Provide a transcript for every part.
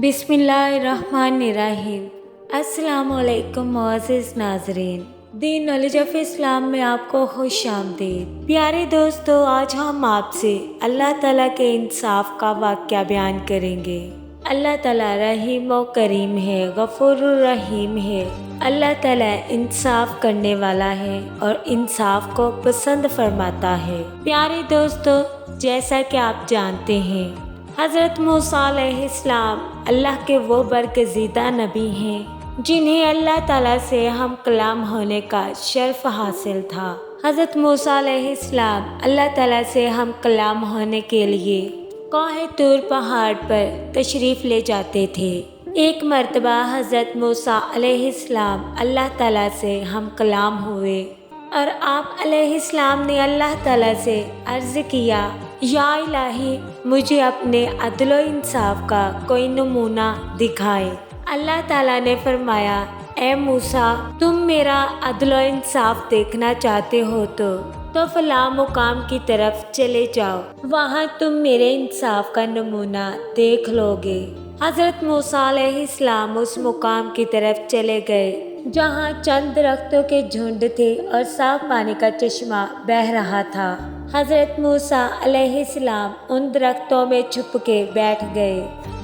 बिस्मिल्लाहिर्रहमानिर्रहीम। अस्सलाम वालेकुम मोअज़्ज़िज़ नाज़रीन, दी नॉलेज ऑफ इस्लाम में आपको खुश आमदीद। प्यारे दोस्तों, आज हम आपसे अल्लाह ताला के इंसाफ का वाक़या बयान करेंगे। अल्लाह ताला रहीम व करीम है, गफ़ूरुर रहीम है। अल्लाह ताला इंसाफ करने वाला है और इंसाफ को पसंद फरमाता है। प्यारे दोस्तों, जैसा कि आप जानते हैं, हज़रत मूसा अलैहिस्सलाम अल्लाह के वो बरगज़ीदा नबी हैं जिन्हें अल्लाह ताला से हम कलाम होने का शर्फ हासिल था। हज़रत मूसा अलैहिस्सलाम अल्लाह ताला से हम कलाम होने के लिए कोहे तूर पहाड़ पर तशरीफ़ ले जाते थे। एक मर्तबा हज़रत मूसा अलैहिस्सलाम अल्लाह ताला से हम कलाम हुए और आप अलैहिस्सलाम ने अल्लाह ताला से अर्ज़ किया, या इलाही, मुझे अपने अदल व इंसाफ का कोई नमूना दिखाए। अल्लाह ताला ने फरमाया, ए मूसा, तुम मेरा अदल व इंसाफ देखना चाहते हो तो फलां मुकाम की तरफ चले जाओ, वहाँ तुम मेरे इंसाफ का नमूना देख लोगे। हज़रत मूसा अलैहिस्सलाम उस मुकाम की तरफ चले गए जहाँ चंद दरख्तों के झुंड थे और साफ पानी का चश्मा बह रहा था। हज़रत मूसा अलैहिस्सलाम उन दरख्तों में छुप के बैठ गए।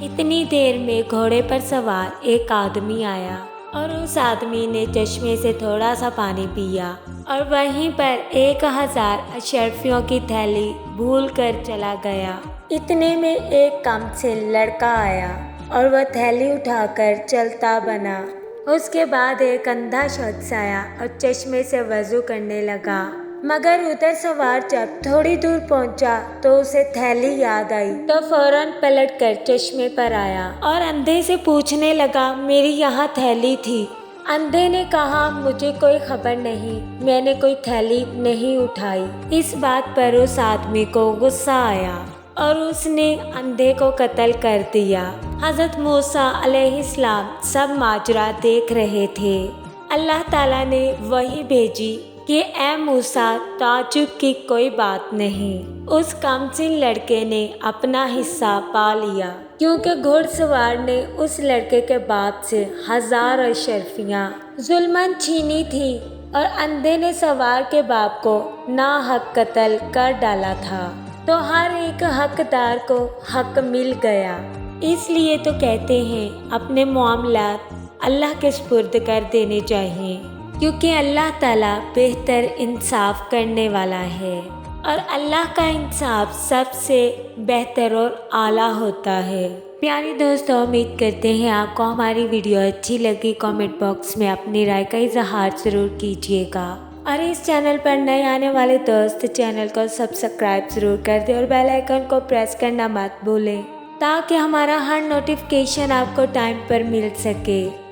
इतनी देर में घोड़े पर सवार एक आदमी आया और उस आदमी ने चश्मे से थोड़ा सा पानी पिया और वहीं पर 1000 अशरफियों की थैली भूल कर चला गया। इतने में एक कम से लड़का आया और वह थैली उठाकर चलता बना। उसके बाद एक अंधा शख्स आया और चश्मे से वज़ू करने लगा, मगर उधर सवार जब थोड़ी दूर पहुंचा तो उसे थैली याद आई तो फौरन पलट कर चश्मे पर आया और अंधे से पूछने लगा, मेरी यहाँ थैली थी। अंधे ने कहा, मुझे कोई खबर नहीं, मैंने कोई थैली नहीं उठाई। इस बात पर उस आदमी को गुस्सा आया और उसने अंधे को कत्ल कर दिया। हज़रत मूसा अलैहिस्सलाम सब माजरा देख रहे थे। अल्लाह ताला ने वही भेजी कि ए मूसा, ताजुब की कोई बात नहीं। उस कमसिन लड़के ने अपना हिस्सा पा लिया क्योंकि घुड़सवार ने उस लड़के के बाप से 1000 अशरफियाँ जुल्मन छीनी थी और अंधे ने सवार के बाप को नाहक कत्ल कर डाला था, तो हर एक हकदार को हक मिल गया। इसलिए तो कहते हैं अपने मामलात अल्लाह के सुपुर्द कर देने चाहिए, क्योंकि अल्लाह ताला बेहतर इंसाफ करने वाला है और अल्लाह का इंसाफ सबसे बेहतर और आला होता है। प्यारे दोस्तों, उम्मीद करते हैं आपको हमारी वीडियो अच्छी लगी। कमेंट बॉक्स में अपनी राय का इजहार ज़रूर कीजिएगा और इस चैनल पर नए आने वाले दोस्त चैनल को सब्सक्राइब ज़रूर कर दें और बेल आइकन को प्रेस करना मत भूलें ताकि हमारा हर नोटिफिकेशन आपको टाइम पर मिल सके।